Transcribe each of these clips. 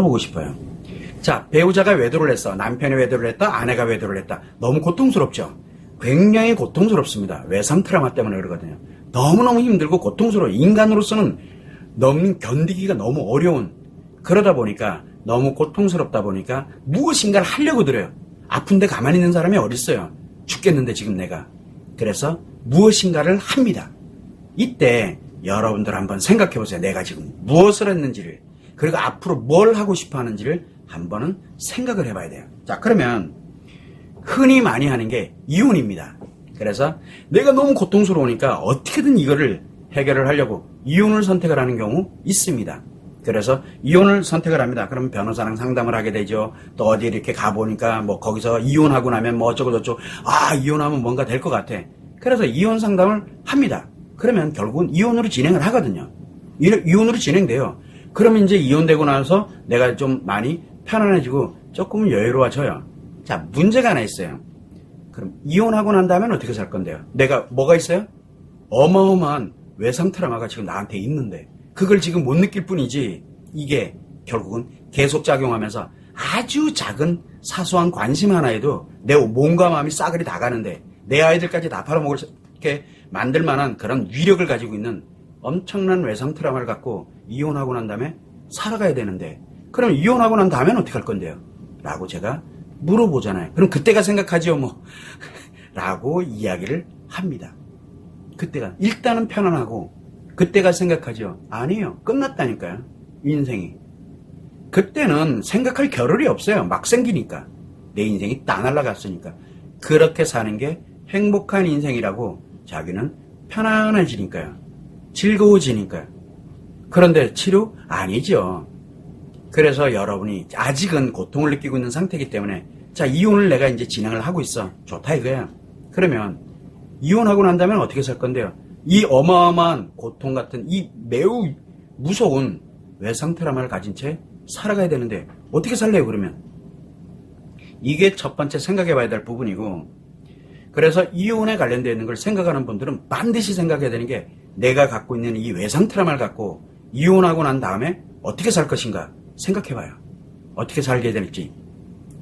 물어보고 싶어요. 자, 배우자가 외도를 했어. 남편이 외도를 했다. 아내가 외도를 했다. 너무 고통스럽죠? 굉장히 고통스럽습니다. 외상 트라우마 때문에 그러거든요. 너무너무 힘들고 고통스러워. 인간으로서는 너무 견디기가 너무 어려운, 그러다 보니까 너무 고통스럽다 보니까 무엇인가를 하려고 들어요. 아픈데 가만히 있는 사람이 어딨어요. 죽겠는데 지금 내가. 그래서 무엇인가를 합니다. 이때 여러분들 한번 생각해 보세요. 내가 지금 무엇을 했는지를, 그리고 앞으로 뭘 하고 싶어 하는지를 한번은 생각을 해봐야 돼요. 자, 그러면 흔히 많이 하는 게 이혼입니다. 그래서 내가 너무 고통스러우니까 어떻게든 이거를 해결을 하려고 이혼을 선택을 하는 경우 있습니다. 그래서 이혼을 선택을 합니다. 그럼 변호사랑 상담을 하게 되죠. 또 어디 이렇게 가보니까 뭐 거기서 이혼하고 나면 뭐 어쩌고 저쩌고, 아, 이혼하면 뭔가 될 것 같아. 그래서 이혼 상담을 합니다. 그러면 결국은 이혼으로 진행을 하거든요. 이혼으로 진행돼요. 그러면 이제 이혼되고 나서 내가 좀 많이 편안해지고 조금은 여유로워져요. 자, 문제가 하나 있어요. 그럼 이혼하고 난 다음엔 어떻게 살 건데요? 내가 뭐가 있어요? 어마어마한 외상 트라우마가 지금 나한테 있는데 그걸 지금 못 느낄 뿐이지, 이게 결국은 계속 작용하면서 아주 작은 사소한 관심 하나에도 내 몸과 마음이 싸그리 다 가는데 내 아이들까지 다 팔아먹게 만들 만한 그런 위력을 가지고 있는 엄청난 외상 트라우마를 갖고 이혼하고 난 다음에 살아가야 되는데, 그럼 이혼하고 난 다음엔 어떻게 할 건데요? 라고 제가 물어보잖아요. 그럼 그때가 생각하지요 뭐 라고 이야기를 합니다. 그때가 일단은 편안하고 그때가 생각하죠. 아니에요. 끝났다니까요. 인생이. 그때는 생각할 겨를이 없어요. 막 생기니까. 내 인생이 다 날아갔으니까. 그렇게 사는 게 행복한 인생이라고 자기는 편안해지니까요. 즐거워지니까요. 그런데 치료? 아니죠. 그래서 여러분이 아직은 고통을 느끼고 있는 상태이기 때문에, 자, 이혼을 내가 이제 진행을 하고 있어. 좋다 이거야. 그러면 이혼하고 난 다음에 어떻게 살 건데요? 이 어마어마한 고통 같은 이 매우 무서운 외상 트라우마를 가진 채 살아가야 되는데 어떻게 살래요 그러면? 이게 첫 번째 생각해 봐야 될 부분이고, 그래서 이혼에 관련되어 있는 걸 생각하는 분들은 반드시 생각해야 되는 게, 내가 갖고 있는 이 외상 트라우마를 갖고 이혼하고 난 다음에 어떻게 살 것인가 생각해 봐요. 어떻게 살게 될지.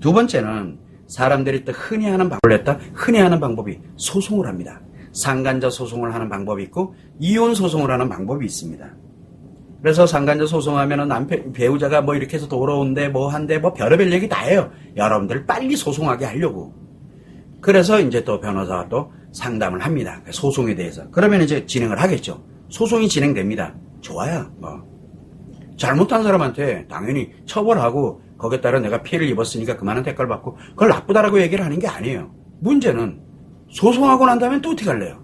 두 번째는 사람들이 또 흔히 하는 방법이 소송을 합니다. 상간자 소송을 하는 방법이 있고 이혼 소송을 하는 방법이 있습니다. 그래서 상간자 소송하면은 배우자가 뭐 이렇게 해서 돌아온대 뭐 한대 뭐 별의별 얘기 다 해요. 여러분들 빨리 소송하게 하려고. 그래서 이제 또 변호사와 또 상담을 합니다. 소송에 대해서. 그러면 이제 진행을 하겠죠. 소송이 진행됩니다. 좋아요. 뭐 잘못한 사람한테 당연히 처벌하고 거기에 따라 내가 피해를 입었으니까 그만한 대가를 받고 그걸 나쁘다라고 얘기를 하는 게 아니에요. 문제는 소송하고 난 다음엔 또 어떻게 할래요?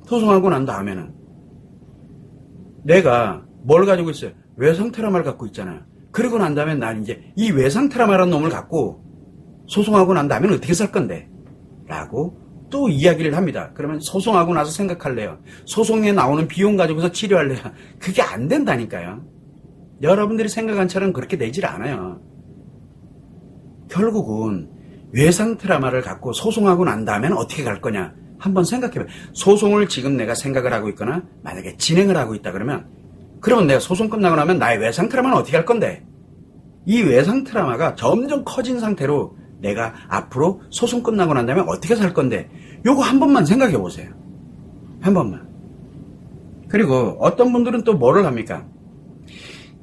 소송하고 난 다음에는 내가 뭘 가지고 있어요? 외상 트라우마를 갖고 있잖아요. 그러고 난 다음엔 난 이제 이 외상 트라우마라는 놈을 갖고 소송하고 난 다음엔 어떻게 살 건데? 라고 또 이야기를 합니다. 그러면 소송하고 나서 생각할래요? 소송에 나오는 비용 가지고서 치료할래요? 그게 안 된다니까요. 여러분들이 생각한 처럼 그렇게 되질 않아요. 결국은 외상 트라우마를 갖고 소송하고 난 다음에는 어떻게 갈 거냐 한번 생각해봐요. 소송을 지금 내가 생각을 하고 있거나 만약에 진행을 하고 있다 그러면 내가 소송 끝나고 나면 나의 외상 트라우마는 어떻게 할 건데, 이 외상 트라우마가 점점 커진 상태로 내가 앞으로 소송 끝나고 난 다음에 어떻게 살 건데, 요거 한 번만 생각해 보세요. 한 번만. 그리고 어떤 분들은 또 뭐를 합니까?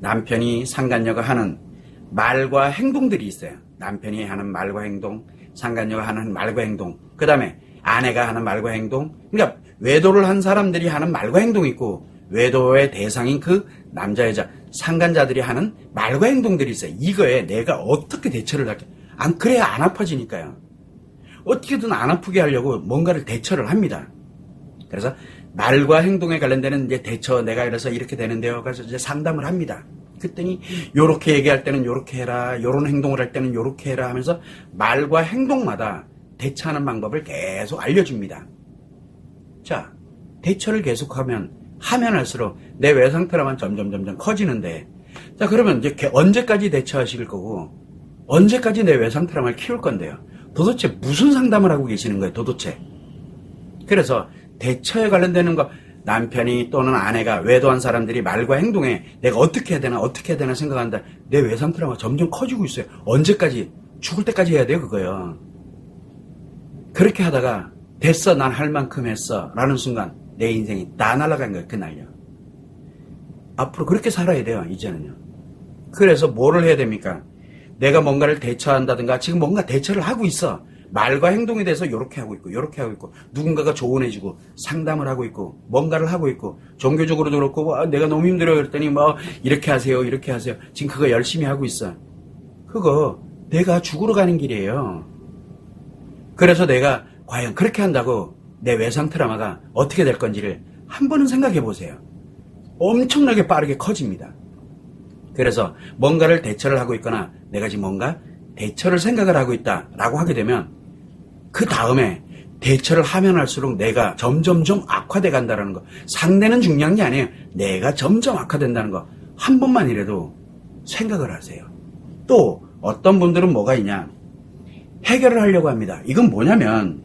남편이 상간녀가 하는 말과 행동들이 있어요. 남편이 하는 말과 행동, 상간녀가 하는 말과 행동, 그 다음에 아내가 하는 말과 행동. 그러니까 외도를 한 사람들이 하는 말과 행동이 있고 외도의 대상인 그 남자 여자 상간자들이 하는 말과 행동들이 있어요. 이거에 내가 어떻게 대처를 할까? 안 그래야 안 아파지니까요. 어떻게든 안 아프게 하려고 뭔가를 대처를 합니다. 그래서 말과 행동에 관련되는 이제 대처, 내가 이래서 이렇게 되는데요. 그래서 이제 상담을 합니다. 그랬더니 요렇게 얘기할 때는 요렇게 해라, 요런 행동을 할 때는 요렇게 해라 하면서 말과 행동마다 대처하는 방법을 계속 알려줍니다. 자, 대처를 계속하면 할수록 내 외상 트라우마는 점점 커지는데, 자, 그러면 이제 언제까지 대처하실 거고 언제까지 내 외상 트라우마를 키울 건데요? 도대체 무슨 상담을 하고 계시는 거예요, 도대체? 그래서 대처에 관련되는 거 남편이 또는 아내가 외도한 사람들이 말과 행동에 내가 어떻게 해야 되나 생각한다. 내 외상 트라우마가 점점 커지고 있어요. 언제까지? 죽을 때까지 해야 돼요, 그거요. 그렇게 하다가 됐어, 난 할 만큼 했어 라는 순간 내 인생이 다 날아간 거예요, 그날요. 앞으로 그렇게 살아야 돼요, 이제는요. 그래서 뭐를 해야 됩니까? 내가 뭔가를 대처한다든가 지금 뭔가 대처를 하고 있어. 말과 행동에 대해서 요렇게 하고 있고 요렇게 하고 있고 누군가가 조언해주고 상담을 하고 있고 뭔가를 하고 있고 종교적으로도 그렇고 내가 너무 힘들어요 그랬더니 뭐 이렇게 하세요 이렇게 하세요. 지금 그거 열심히 하고 있어. 그거 내가 죽으러 가는 길이에요. 그래서 내가 과연 그렇게 한다고 내 외상 트라우마가 어떻게 될 건지를 한 번은 생각해 보세요. 엄청나게 빠르게 커집니다. 그래서 뭔가를 대처를 하고 있거나 내가 지금 뭔가 대처를 생각을 하고 있다라고 하게 되면 그 다음에 대처를 하면 할수록 내가 점점점 악화돼 간다는 거. 상대는 중요한 게 아니에요. 내가 점점 악화된다는 거. 한 번만이라도 생각을 하세요. 또 어떤 분들은 뭐가 있냐. 해결을 하려고 합니다. 이건 뭐냐면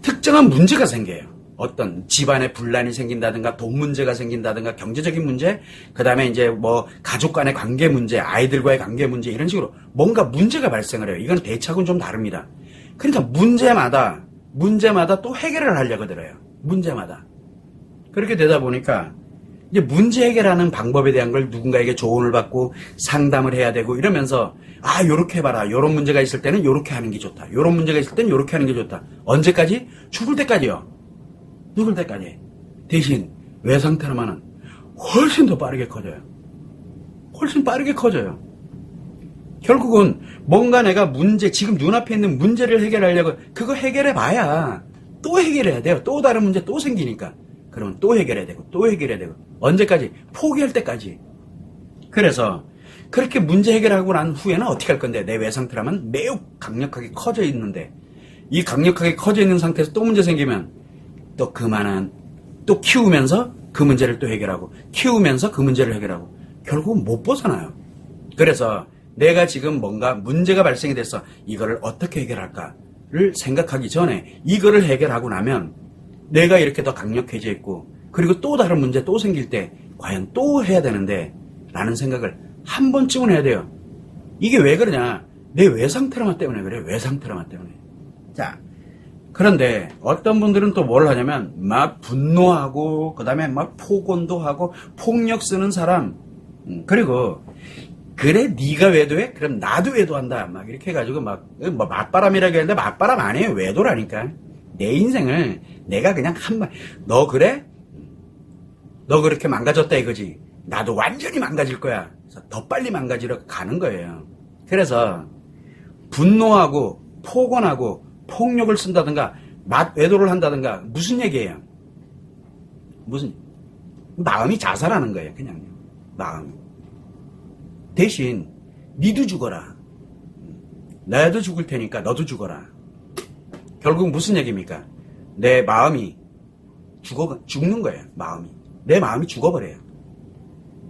특정한 문제가 생겨요. 어떤 집안에 분란이 생긴다든가 돈 문제가 생긴다든가 경제적인 문제, 그 다음에 이제 뭐 가족 간의 관계 문제, 아이들과의 관계 문제 이런 식으로 뭔가 문제가 발생을 해요. 이건 대처하고는 좀 다릅니다. 그러니까 문제마다 또 해결을 하려고 들어요. 문제마다. 그렇게 되다 보니까 이제 문제 해결하는 방법에 대한 걸 누군가에게 조언을 받고 상담을 해야 되고 이러면서 요렇게 해봐라. 요런 문제가 있을 때는 요렇게 하는 게 좋다. 요런 문제가 있을 때는 요렇게 하는 게 좋다. 언제까지? 죽을 때까지요. 죽을 때까지. 대신 외상 트라우마는 훨씬 더 빠르게 커져요. 훨씬 빠르게 커져요. 결국은 뭔가 내가 지금 눈앞에 있는 문제를 해결하려고 그거 해결해봐야 또 해결해야 돼요. 또 다른 문제 또 생기니까. 그러면 또 해결해야 되고 또 해결해야 되고 언제까지? 포기할 때까지. 그래서 그렇게 문제 해결하고 난 후에는 어떻게 할 건데 내 외상 트라우마는 매우 강력하게 커져 있는데 이 강력하게 커져 있는 상태에서 또 문제 생기면 또 또 키우면서 그 문제를 또 해결하고 키우면서 그 문제를 해결하고 결국은 못 벗어나요. 그래서 내가 지금 뭔가 문제가 발생이 됐어. 이거를 어떻게 해결할까를 생각하기 전에 이거를 해결하고 나면 내가 이렇게 더 강력해져 있고 그리고 또 다른 문제 또 생길 때 과연 또 해야 되는데 라는 생각을 한 번쯤은 해야 돼요. 이게 왜 그러냐. 내 외상 트라우마 때문에 그래. 외상 트라우마 때문에. 자, 그런데 어떤 분들은 또 뭘 하냐면 막 분노하고 그 다음에 막 폭언도 하고 폭력 쓰는 사람 그리고 그래 네가 외도해? 그럼 나도 외도한다 막 이렇게 해가지고 막 뭐 맞바람이라고 했는데 맞바람 아니에요. 외도라니까. 내 인생을 내가 그냥 너 그래? 너 그렇게 망가졌다 이거지. 나도 완전히 망가질 거야. 그래서 더 빨리 망가지러 가는 거예요. 그래서 분노하고 폭언하고 폭력을 쓴다든가 외도를 한다든가 무슨 얘기예요? 마음이 자살하는 거예요. 그냥요. 마음이. 대신 니도 죽어라. 나도 죽을 테니까 너도 죽어라. 결국 무슨 얘기입니까? 내 마음이 죽는 거예요. 마음이. 내 마음이 죽어버려요.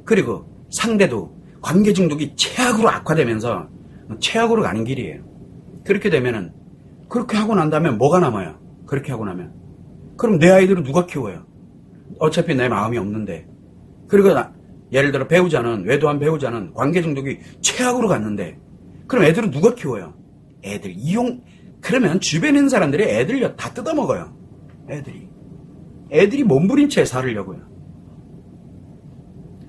그리고 상대도 관계 중독이 최악으로 악화되면서 최악으로 가는 길이에요. 그렇게 되면은 그렇게 하고 난 다음에 뭐가 남아요? 그렇게 하고 나면. 그럼 내 아이들은 누가 키워요? 어차피 내 마음이 없는데. 그리고 예를 들어 외도한 배우자는 관계 중독이 최악으로 갔는데 그럼 애들은 누가 키워요? 그러면 주변에 있는 사람들이 애들 다 뜯어먹어요. 애들이 몸부림치에 살으려고요.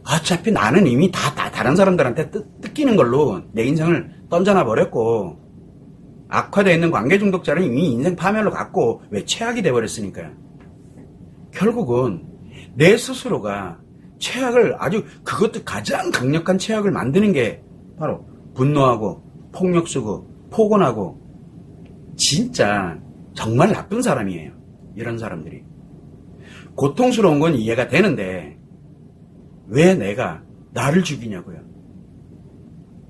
어차피 나는 이미 다른 사람들한테 뜯기는 걸로 내 인생을 던져놔 버렸고 악화되어 있는 관계 중독자는 이미 인생 파멸로 갔고 왜 최악이 돼버렸으니까요. 결국은 내 스스로가 최악을 그것도 가장 강력한 최악을 만드는 게 바로 분노하고 폭력 쓰고 폭언하고 진짜 정말 나쁜 사람이에요. 이런 사람들이. 고통스러운 건 이해가 되는데 왜 내가 나를 죽이냐고요.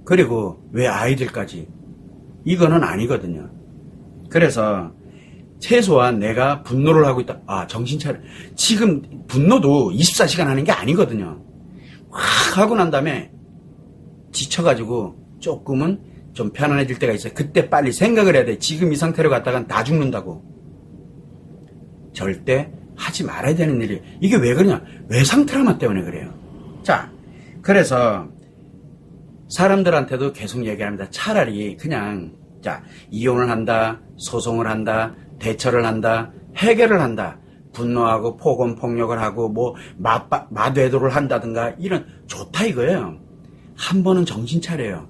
그리고 왜 아이들까지. 이거는 아니거든요. 그래서 최소한 내가 분노를 하고 있다. 정신 차려. 지금 분노도 24시간 하는 게 아니거든요. 확 하고 난 다음에 지쳐가지고 조금은 좀 편안해질 때가 있어요. 그때 빨리 생각을 해야 돼. 지금 이 상태로 갔다간 다 죽는다고. 절대 하지 말아야 되는 일이 이게 왜 그러냐? 외상 트라우마 때문에 그래요. 자, 그래서 사람들한테도 계속 얘기합니다. 차라리 그냥 자, 이혼을 한다, 소송을 한다, 대처를 한다, 해결을 한다, 분노하고 폭언 폭력을 하고 뭐 마대도를 한다든가 이런 좋다 이거예요. 한 번은 정신 차려요.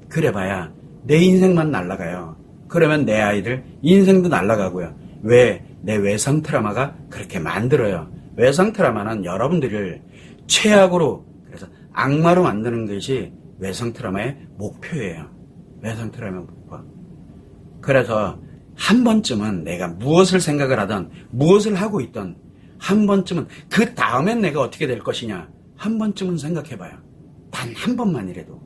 그래봐야 내 인생만 날아가요. 그러면 내 아이들 인생도 날아가고요. 왜? 내 외상 트라우마가 그렇게 만들어요. 외상 트라우마는 여러분들을 최악으로 그래서 악마로 만드는 것이 외상 트라우마의 목표예요. 외상 트라우마의 목표. 그래서 한 번쯤은 내가 무엇을 생각을 하든 무엇을 하고 있든 한 번쯤은 그 다음엔 내가 어떻게 될 것이냐 한 번쯤은 생각해봐요. 단 한 번만이라도.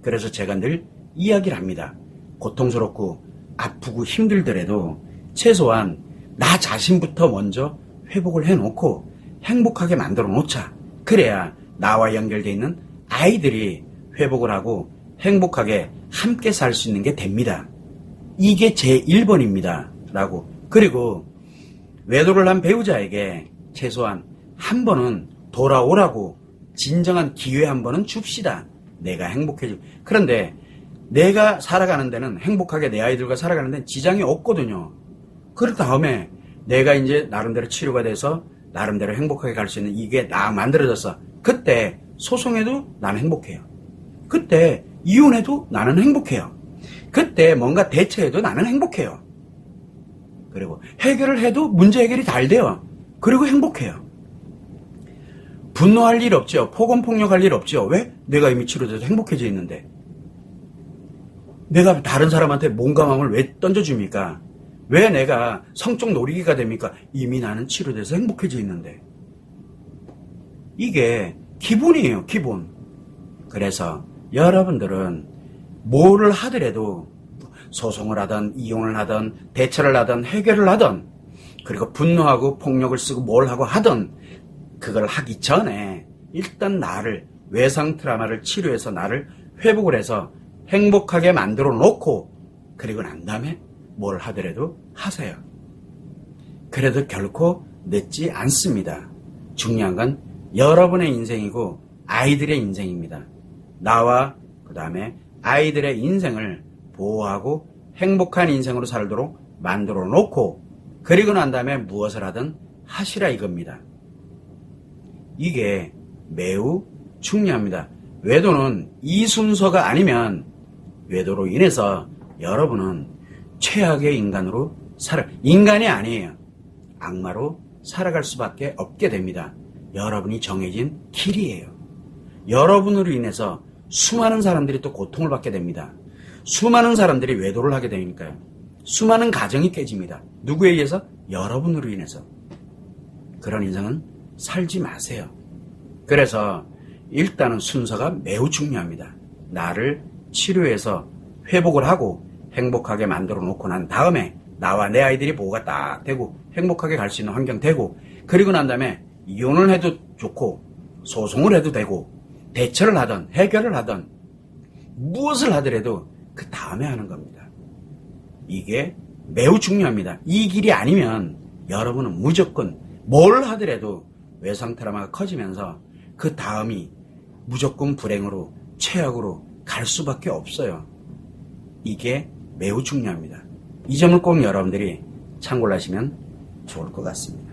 그래서 제가 늘 이야기를 합니다. 고통스럽고 아프고 힘들더라도 최소한 나 자신부터 먼저 회복을 해놓고 행복하게 만들어 놓자. 그래야 나와 연결되어 있는 아이들이 회복을 하고 행복하게 함께 살 수 있는 게 됩니다. 이게 제 1번입니다. 라고. 그리고 외도를 한 배우자에게 최소한 한 번은 돌아오라고 진정한 기회 한 번은 줍시다. 내가 행복해지고. 그런데 내가 살아가는 데는 행복하게 내 아이들과 살아가는 데는 지장이 없거든요. 그 다음에 내가 이제 나름대로 치료가 돼서 나름대로 행복하게 갈 수 있는 이게 나 만들어졌어. 그때 소송해도 나는 행복해요. 그때 이혼해도 나는 행복해요. 그때 뭔가 대처해도 나는 행복해요. 그리고 해결을 해도 문제 해결이 잘 돼요. 그리고 행복해요. 분노할 일 없죠. 폭언폭력할 일 없죠. 왜? 내가 이미 치료돼서 행복해져 있는데. 내가 다른 사람한테 몸감함을 왜 던져줍니까? 왜 내가 성적 놀이기가 됩니까? 이미 나는 치료돼서 행복해져 있는데. 이게 기본이에요. 기본. 그래서 여러분들은 뭐를 하더라도 소송을 하든 이혼을 하든 대처를 하든 해결을 하든 그리고 분노하고 폭력을 쓰고 뭘 하고 하든 그걸 하기 전에 일단 나를 외상 트라우마를 치료해서 나를 회복을 해서 행복하게 만들어 놓고 그리고 난 다음에 뭘 하더라도 하세요. 그래도 결코 늦지 않습니다. 중요한 건 여러분의 인생이고 아이들의 인생입니다. 나와 그 다음에 아이들의 인생을 보호하고 행복한 인생으로 살도록 만들어 놓고 그리고 난 다음에 무엇을 하든 하시라 이겁니다. 이게 매우 중요합니다. 외도는 이 순서가 아니면 외도로 인해서 여러분은 최악의 인간으로 인간이 아니에요. 악마로 살아갈 수밖에 없게 됩니다. 여러분이 정해진 길이에요. 여러분으로 인해서 수많은 사람들이 또 고통을 받게 됩니다. 수많은 사람들이 외도를 하게 되니까요. 수많은 가정이 깨집니다. 누구에 의해서? 여러분으로 인해서. 그런 인생은 살지 마세요. 그래서 일단은 순서가 매우 중요합니다. 나를 치료해서 회복을 하고 행복하게 만들어 놓고 난 다음에 나와 내 아이들이 보호가 딱 되고 행복하게 갈 수 있는 환경 되고 그리고 난 다음에 이혼을 해도 좋고 소송을 해도 되고 대처를 하든 해결을 하든 무엇을 하더라도 그 다음에 하는 겁니다. 이게 매우 중요합니다. 이 길이 아니면 여러분은 무조건 뭘 하더라도 외상 트라우마가 커지면서 그 다음이 무조건 불행으로 최악으로 갈 수밖에 없어요. 이게 매우 중요합니다. 이 점을 꼭 여러분들이 참고를 하시면 좋을 것 같습니다.